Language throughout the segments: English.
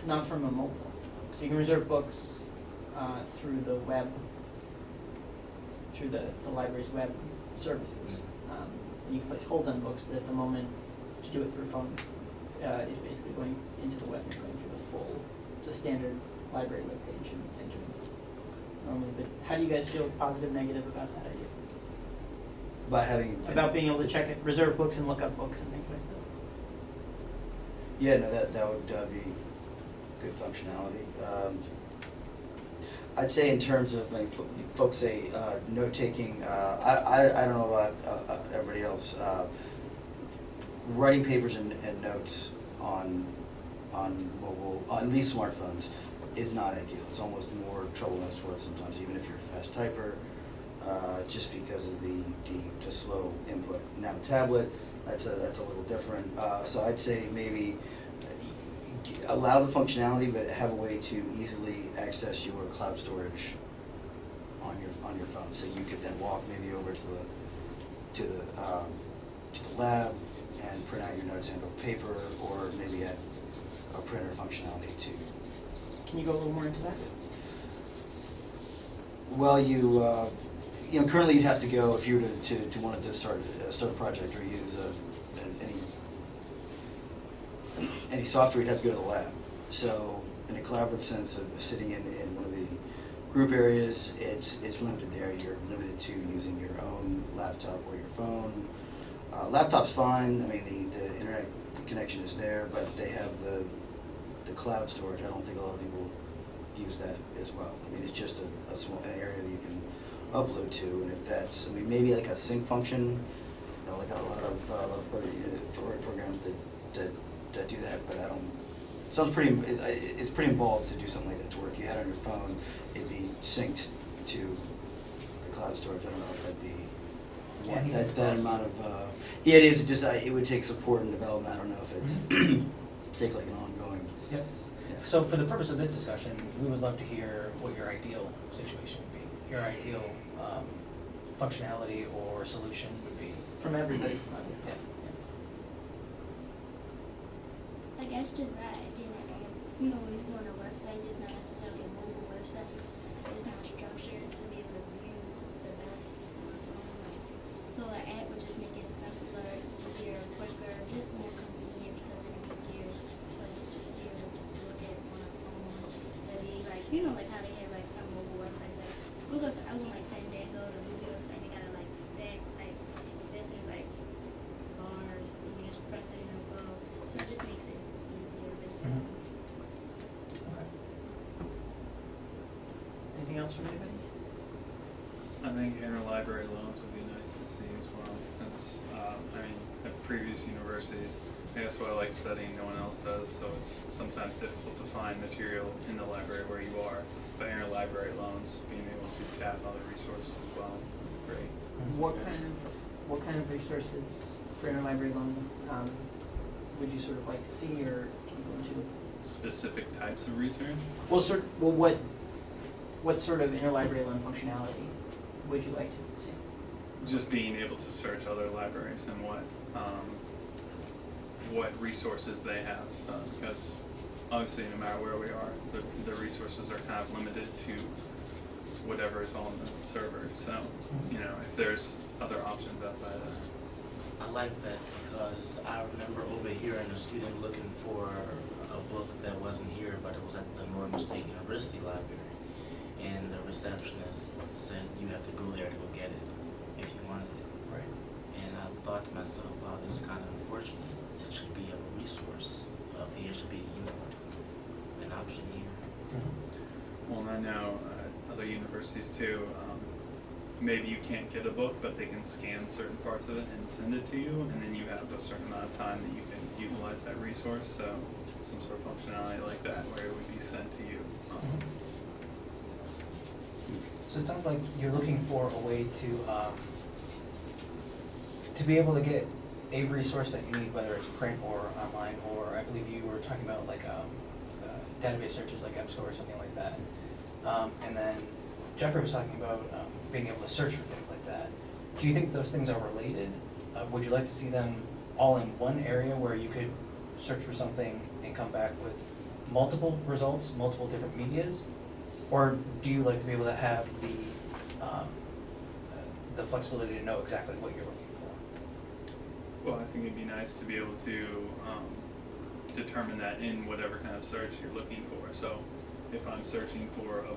not from a mobile. So you can reserve books through the web, through the library's web services. You can place holds on books, but at the moment, to do it through a phone is basically going into the web and going through the standard library webpage and doing it normally. But how do you guys feel, positive, negative, about that idea? About being able to check it, reserve books and look up books and things like that. Yeah, no, that would be good functionality. I'd say in terms of, like, folks say note taking. I don't know about everybody else. Writing papers and notes on mobile, on these smartphones, is not ideal. It's almost more trouble than it's worth sometimes, even if you're a fast typer. Just because of the slow input. Now tablet, that's a little different. So I'd say maybe allow the functionality, but have a way to easily access your cloud storage on your phone. So you could then walk maybe over to the lab and print out your notes and a paper, or maybe add a printer functionality too. Can you go a little more into that? Well, you know, currently you'd have to go, if you were to wanted to start a project or use any software, you'd have to go to the lab. So in a collaborative sense of sitting in one of the group areas, it's limited there. You're limited to using your own laptop or your phone. Laptop's fine. I mean, the internet connection is there, but they have the cloud storage. I don't think a lot of people use that as well. I mean, it's just a small area that you can upload to, and if that's, I mean, maybe like a sync function, you know, like a lot of programs that do that, but I don't. Sounds pretty. It's pretty involved to do something like that. To where if you had it on your phone, it'd be synced to the cloud storage. I don't know if that'd be that amount of. Yeah, it is. Just it would take support and development. I don't know if it's take like an ongoing. Yep. Yeah. So for the purpose of this discussion, we would love to hear what your ideal situation would be. Your ideal functionality or solution would be from everybody. Yeah. I guess just that idea that, when you go on a website, it's not necessarily a mobile website. It's not structured to be able to view the best on the phone. So the app would just make it simpler, easier, quicker, just more convenient because it would be geared just to be able to look at on a phone. It'd be like, like how they have like some mobile websites. Like I was on like Fandango, the movie website. They got it like stacked like this is like bars. You just press it and it'll go. So it just makes it easier, basically. Okay. Anything else from anybody? I think interlibrary loans would be nice to see as well. That's, I mean, at previous universities, I guess what I like studying no one else does, so it's sometimes difficult to find material in the library where you are. But interlibrary loans, being able to tap other resources as well, great. What kind of resources for interlibrary loan would you sort of like to see, or can you go into specific types of research? Well, what sort of interlibrary loan functionality would you like to see? Just being able to search other libraries and what resources they have, because obviously no matter where we are, the resources are kind of limited to whatever is on the server. So, if there's other options outside of that. I like that because I remember over here a student looking for a book that wasn't here, but it was at the Northern State University Library. And the receptionist said you have to go there to go get it if you wanted it. Right. And I thought to myself, wow, this is kind of unfortunate. It should be a resource. There should be, an option here. Mm-hmm. Well, and I know other universities too, maybe you can't get a book, but they can scan certain parts of it and send it to you, and then you have a certain amount of time that you can utilize that resource. So some sort of functionality like that where it would be sent to you. So it sounds like you're looking for a way to be able to get a resource that you need, whether it's print or online, or I believe you were talking about like database searches like EBSCO or something like that. And then Jeffrey was talking about being able to search for things like that. Do you think those things are related? Would you like to see them all in one area where you could search for something and come back with multiple results, multiple different medias, or do you like to be able to have the flexibility to know exactly what you're looking for? Well, I think it'd be nice to be able to determine that in whatever kind of search you're looking for. So, if I'm searching for a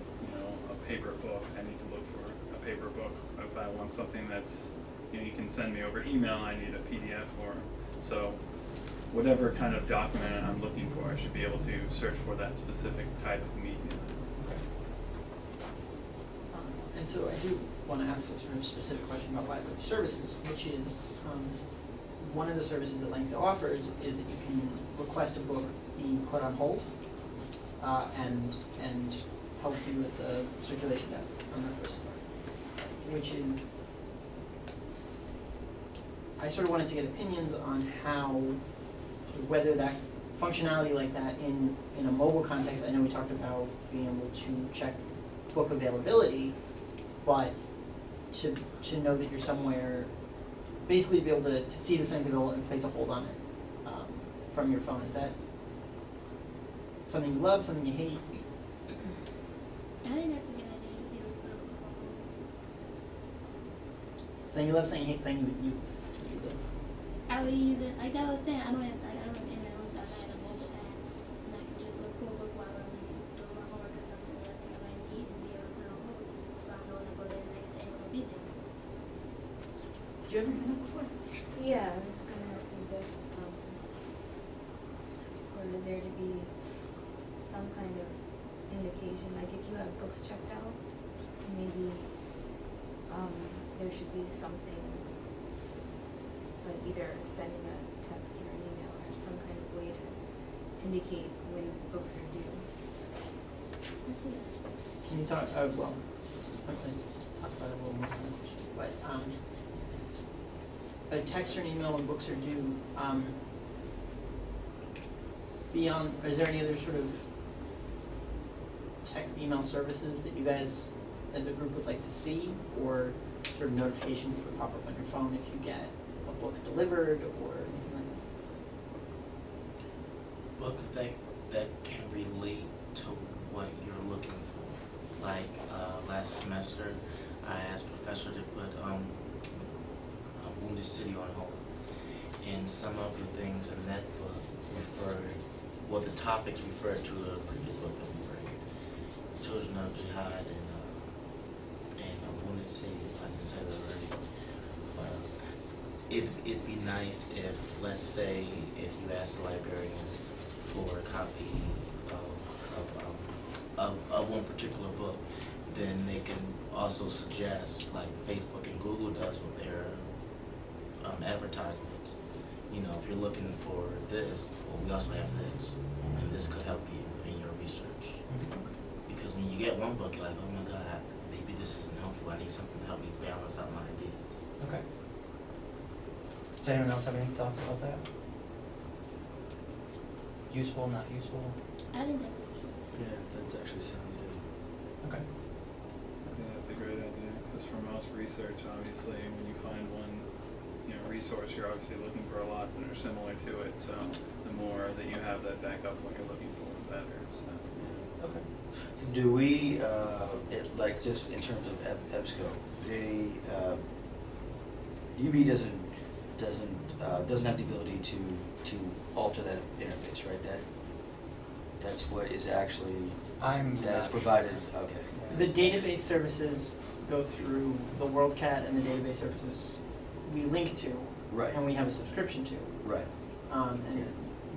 paper book, I need to look for a paper book. If I want something that's you can send me over email, I need a PDF form. So, whatever kind of document I'm looking for, I should be able to search for that specific type of media. And so I do want to ask a sort of specific question about library services, which is one of the services that Langto offers is that you can request a book be put on hold and help you with the circulation desk on the first floor, which is, I sort of wanted to get opinions on how, whether that functionality like that in a mobile context. I know we talked about being able to check book availability, but to know that you're somewhere, basically to be able to see the something's available and place a hold on it from your phone. Is that something you love, something you hate? I think that's a good idea to be able to put a book on hold. Something you love, something you hate, something you would use. That's what you did. I would use it, like I was saying, I don't have internet on, so I had a mobile app, and I could just look for a book while I'm doing my homework or something that I think I might need and be able to put it on hold. So I know when I go there the next day, it'll be there. Did you ever hear that before? Yeah, I was gonna suggest for there to be some kind of indication, like if you have books checked out, maybe there should be something, like either sending a text or an email or some kind of way to indicate when books are due. Can you talk, well, quickly talk about it a little more, but a text or an email when books are due, beyond, is there any other sort of text, email services that you guys as a group would like to see, or sort of notifications that would pop up on your phone if you get a book delivered or anything like that? Books that can relate to what you're looking for. Like last semester, I asked Professor to put Wounded City on hold, and some of the things in that book the topics referred to a previous book that we read, Children of Jihad and Wounded City, if I can say that right. It'd be nice if, let's say, if you ask the librarian for a copy of one particular book, then they can also suggest, like Facebook and Google does with their advertisements. You know, if you're looking for this, well, we also have this, and this could help you in your research. Because when you get one book, you're like, oh my God, maybe this isn't helpful. I need something to help me balance out my ideas. Okay. Does anyone else have any thoughts about that? Useful, not useful? I think that's useful. Yeah, that actually sounds good. Okay. I think that's a great idea, because for most research, obviously, when you find one resource, you're obviously looking for a lot that are similar to it. So the more that you have that backup what you're looking for, the better. So. Okay. Do we, like just in terms of EBSCO, UB doesn't have the ability to alter that interface, right? That's what is actually that's provided. Okay. The database services go through the WorldCat, and the database services we link to, right, and we have a subscription to, right, and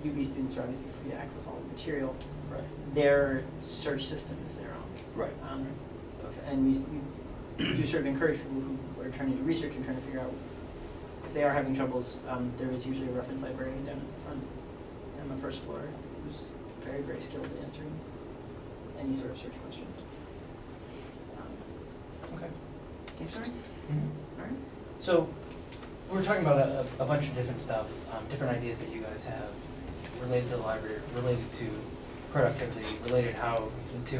UB students are obviously free to access all the material. Right. Their search system is their own. Right. Okay. And we do sort of encourage people who are trying to do research and trying to figure out if they are having troubles. There is usually a reference librarian down at the front on the first floor who's very, very skilled at answering any sort of search questions. Okay. Okay, sorry? Mm-hmm. All right. So we're talking about a bunch of different stuff, different ideas that you guys have related to the library, related to productivity, related to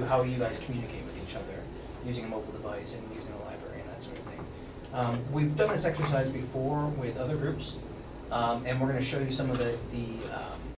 how you guys communicate with each other using a mobile device and using the library and that sort of thing. We've done this exercise before with other groups, and we're going to show you some of the